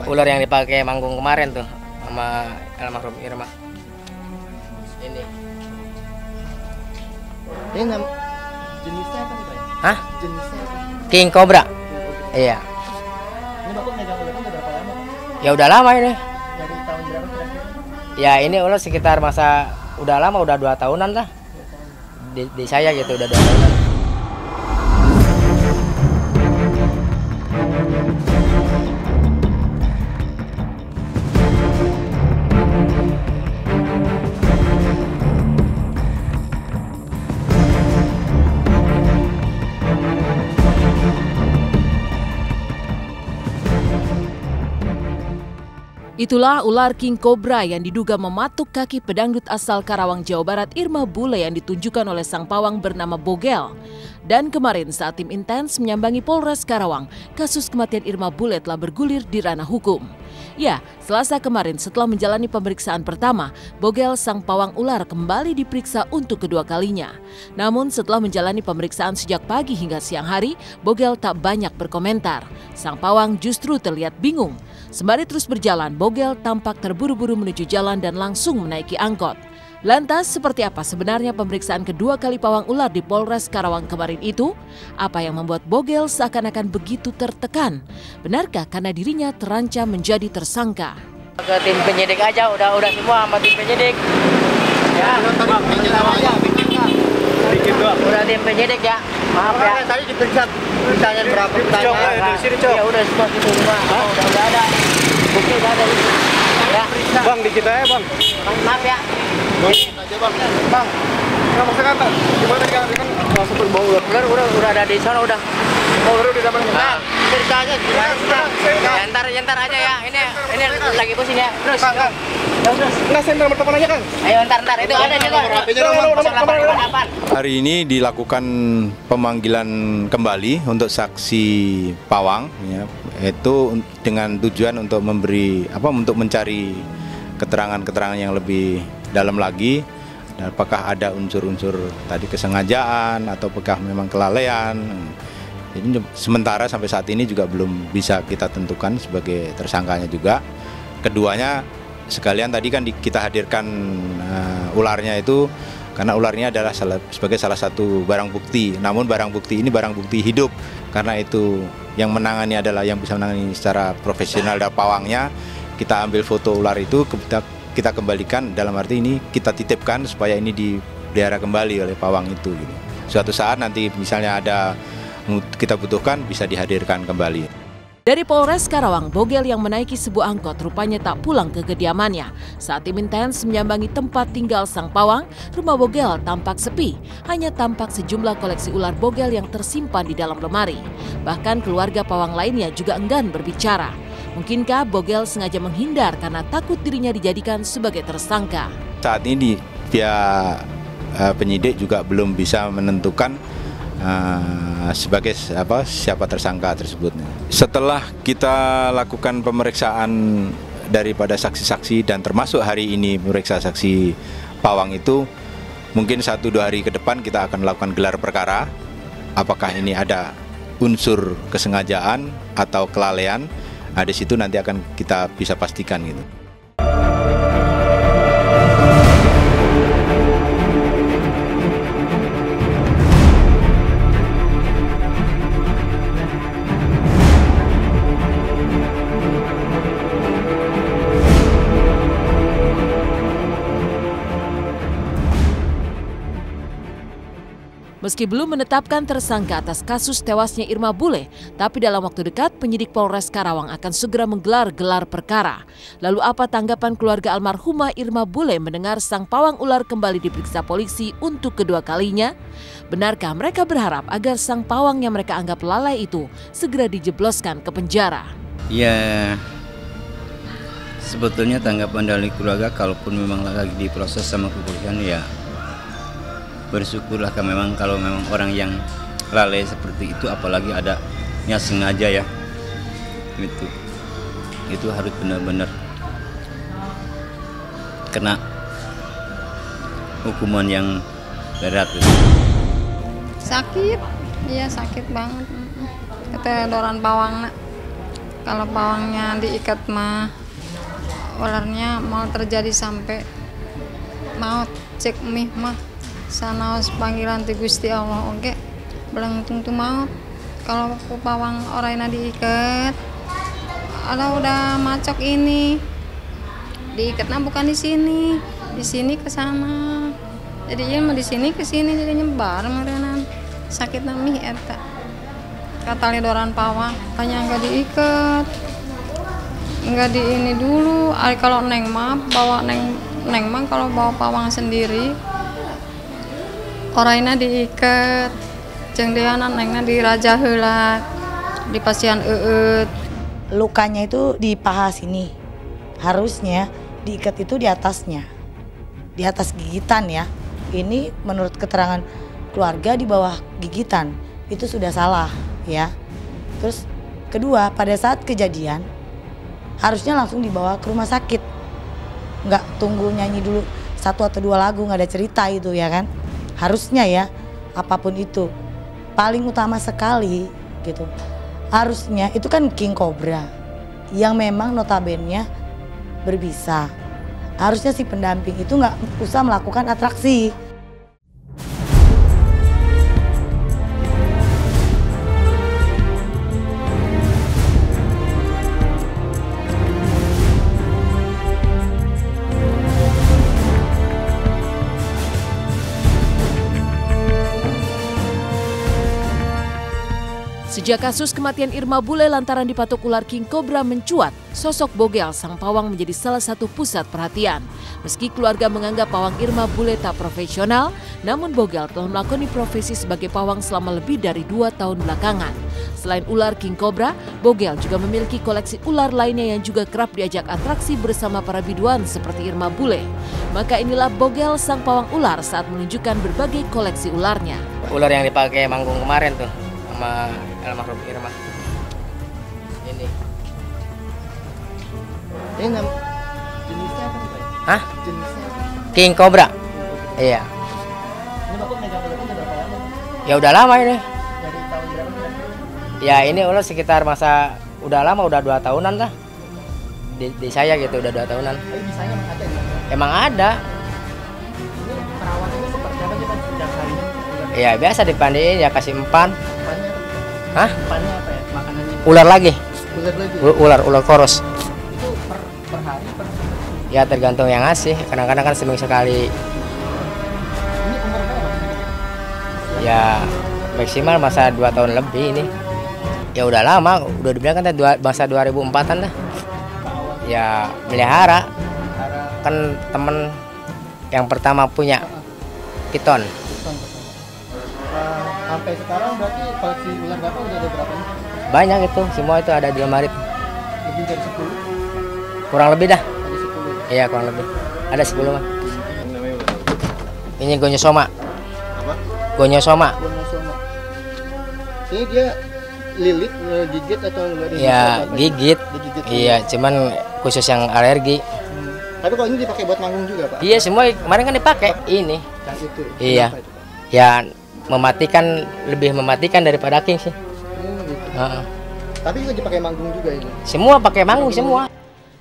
Ular yang dipakai manggung kemarin tuh sama almarhum Irma. Ini. Ini jenisnya apa nih, Pak? Hah? Jenisnya apa? King Cobra. Iya. Ini Bapak megang ularnya udah berapa lama, Pak? Ya udah lama ini. Dari tahun berapa kira-kira? Ya ini ular sekitar masa udah lama, udah 2 tahunan lah. Di saya gitu udah 2 tahunan. Itulah ular King Cobra yang diduga mematuk kaki pedangdut asal Karawang, Jawa Barat Irma Bule yang ditunjukkan oleh sang pawang bernama Bogel. Dan kemarin saat tim intens menyambangi Polres Karawang, kasus kematian Irma Bule telah bergulir di ranah hukum. Ya, Selasa kemarin setelah menjalani pemeriksaan pertama, Bogel sang pawang ular kembali diperiksa untuk kedua kalinya. Namun setelah menjalani pemeriksaan sejak pagi hingga siang hari, Bogel tak banyak berkomentar. Sang pawang justru terlihat bingung. Sembari terus berjalan, Bogel tampak terburu-buru menuju jalan dan langsung menaiki angkot. Lantas, seperti apa sebenarnya pemeriksaan kedua kali pawang ular di Polres Karawang kemarin itu? Apa yang membuat Bogel seakan-akan begitu tertekan? Benarkah karena dirinya terancam menjadi tersangka? Ke tim penyidik aja, udah semua sama tim penyidik. Ya, udah tim penyidik ya. Maaf ya. Tadi diperiksa pertanyaan berapa pertanyaan? Ya udah semua gitu semua. Udah ada. Bukti udah ada. Ya. Bang, di kita ya, Bang. Maaf ya. Bang, aja, Bang. Bang, nggak maksudnya kan, gimana kan sempat bawa ular. Udah ada di sana udah. Oh, ular di dalam. Nah, cerita aja gimana? Ya, ntar aja ya. Ini lagi pusing ya. Terus. Nah, saya nomor telepon aja, Kang. Ayo ntar itu ada juga. 0858. Hari ini dilakukan pemanggilan kembali untuk saksi pawang, ya, itu dengan tujuan untuk untuk mencari keterangan-keterangan yang lebih dalam lagi. Dan apakah ada unsur-unsur tadi kesengajaan atau apakah memang kelalaian. Jadi sementara sampai saat ini juga belum bisa kita tentukan sebagai tersangkanya juga. Keduanya sekalian tadi kan kita hadirkan ularnya itu karena ularnya adalah sebagai salah satu barang bukti. Namun barang bukti ini barang bukti hidup, karena itu yang menangani adalah yang bisa menangani secara profesional dan pawangnya. Kita ambil foto ular itu, kita kembalikan, dalam arti ini kita titipkan supaya ini dipelihara kembali oleh pawang itu. Gitu. Suatu saat nanti misalnya kita butuhkan bisa dihadirkan kembali. Dari Polres Karawang, Bogel yang menaiki sebuah angkot rupanya tak pulang ke kediamannya. Saat tim intens menyambangi tempat tinggal sang pawang, rumah Bogel tampak sepi. Hanya tampak sejumlah koleksi ular Bogel yang tersimpan di dalam lemari. Bahkan keluarga pawang lainnya juga enggan berbicara. Mungkinkah Bogel sengaja menghindar karena takut dirinya dijadikan sebagai tersangka? Saat ini pihak penyidik juga belum bisa menentukan sebagai siapa tersangka tersebut. Setelah kita lakukan pemeriksaan daripada saksi-saksi dan termasuk hari ini memeriksa saksi pawang itu, mungkin 1-2 hari ke depan kita akan melakukan gelar perkara. Apakah ini ada unsur kesengajaan atau kelalaian? Di situ nanti akan kita bisa pastikan gitu. Meski belum menetapkan tersangka atas kasus tewasnya Irma Bule, tapi dalam waktu dekat penyidik Polres Karawang akan segera menggelar gelar perkara. Lalu apa tanggapan keluarga almarhumah Irma Bule mendengar sang pawang ular kembali diperiksa polisi untuk kedua kalinya? Benarkah mereka berharap agar sang pawang yang mereka anggap lalai itu segera dijebloskan ke penjara? Ya, sebetulnya tanggapan dari keluarga kalaupun memang lagi diproses sama kepolisian, ya bersyukurlah kalau memang orang yang lalai seperti itu, apalagi adanya sengaja ya, itu harus benar-benar kena hukuman yang berat. Sakit, iya sakit banget. Keteledoran pawangna. Kalau pawangnya diikat mah ularnya mau terjadi sampai mau cek mih mah sanaos panggilan ti Gusti Allah oke belangtung tu maut. Kalau pawang orangnya diikat ada udah macok ini diikatnya bukan di sini ke sana. Jadi ya mah di sini ke sini jadi nyebar merenan sakit mih eta. Kata lidoran pawang hanya enggak diikat. Enggak di ini dulu. Kalau neng mah bawa neng mah kalau bawa pawang sendiri orangnya diikat. Jeung deana nengna diraja heula di pasian eut. Lukanya itu di paha sini. Harusnya diikat itu di atasnya. Di atas gigitan ya. Ini menurut keterangan keluarga di bawah gigitan. Itu sudah salah ya. Terus kedua, pada saat kejadian harusnya langsung dibawa ke rumah sakit. Nggak tunggu nyanyi dulu 1 atau 2 lagu, nggak ada cerita itu ya kan. Harusnya ya, apapun itu. Paling utama sekali gitu. Harusnya itu kan King Cobra yang memang notabene berbisa. Harusnya si pendamping itu nggak usah melakukan atraksi. Sejak kasus kematian Irma Bule lantaran dipatok ular King Cobra mencuat, sosok Bogel sang pawang menjadi salah satu pusat perhatian. Meski keluarga menganggap pawang Irma Bule tak profesional, namun Bogel telah melakoni profesi sebagai pawang selama lebih dari 2 tahun belakangan. Selain ular King Cobra, Bogel juga memiliki koleksi ular lainnya yang juga kerap diajak atraksi bersama para biduan seperti Irma Bule. Maka inilah Bogel sang pawang ular saat menunjukkan berbagai koleksi ularnya. Ular yang dipakai manggung kemarin tuh sama almarhum Irma. Ini. Ini jenisnya apa Pak? Hah? Jenisnya apa? King Cobra. Iya. Ini Bapak megang ular kan udah berapa lama? Ya udah lama ini. Dari tahun berapa? Ya ini ular sekitar masa udah lama, udah 2 tahunan lah. Di saya gitu udah 2 tahunan. Tapi bisanya emang ada ya? Emang ada. Ini perawatannya seperti apa sih Pak setiap harinya? Ya biasa dipandiin ya kasih empan. Umpannya? Hah? Umpannya apa ya? Makanannya? Ular lagi. Ular lagi? Ular koros. Itu per hari per? Ya tergantung yang ngasih. Kadang-kadang kan seminggu sekali. Ini umur berapa? Ya maksimal masa 2 tahun lebih ini. Ya udah lama, udah dibilang kan masa 2004-an dah. Ya melihara. Kan temen yang pertama punya piton. Sampai sekarang berarti koleksi ular Bapak udah ada berapa nih? Banyak itu, semua itu ada di lemari. Lebih dari 10? Kurang lebih dah. Ada 10? Iya kurang lebih. Ada 10 mah. Ini gonyosoma. Apa? Gonyosoma. Gonyosoma. Ini dia lilit, gigit atau Ya gigit. Digigit. Iya, cuman khusus yang alergi. Tapi kalau ini dipakai buat manggung juga Pak? Iya semua kemarin kan dipakai ini. Yang itu? Iya. Kenapa itu, Pak? Ya lebih mematikan daripada king sih. Gitu. Tapi juga dipakai manggung juga ini? Semua pakai manggung semua.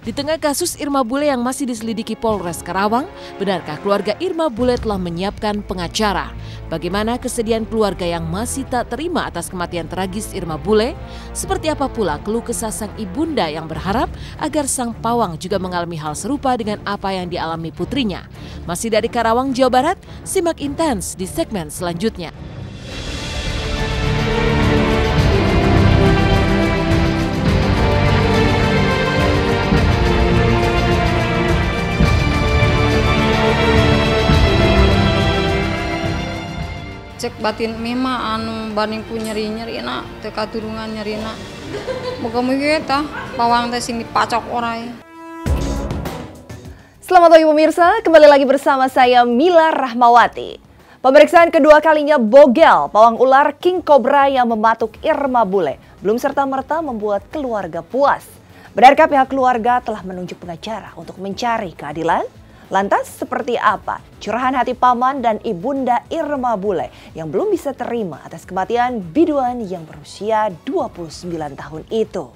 Di tengah kasus Irma Bule yang masih diselidiki Polres Karawang, benarkah keluarga Irma Bule telah menyiapkan pengacara? Bagaimana kesedihan keluarga yang masih tak terima atas kematian tragis Irma Bule? Seperti apa pula keluh kesah sang ibunda yang berharap agar sang pawang juga mengalami hal serupa dengan apa yang dialami putrinya? Masih dari Karawang, Jawa Barat, simak Intens di segmen selanjutnya. Cek batin mima anu bandingku nyeri na teka turungan nyeri na muga-muga tah pawang teh sing dipacok orai. Selamat pagi pemirsa, kembali lagi bersama saya Mila Rahmawati. Pemeriksaan kedua kalinya Bogel, pawang ular King Cobra yang mematuk Irma Bule, belum serta-merta membuat keluarga puas. Benarkah pihak keluarga telah menunjuk pengacara untuk mencari keadilan? Lantas seperti apa curahan hati paman dan ibunda Irma Bule yang belum bisa terima atas kematian biduan yang berusia 29 tahun itu?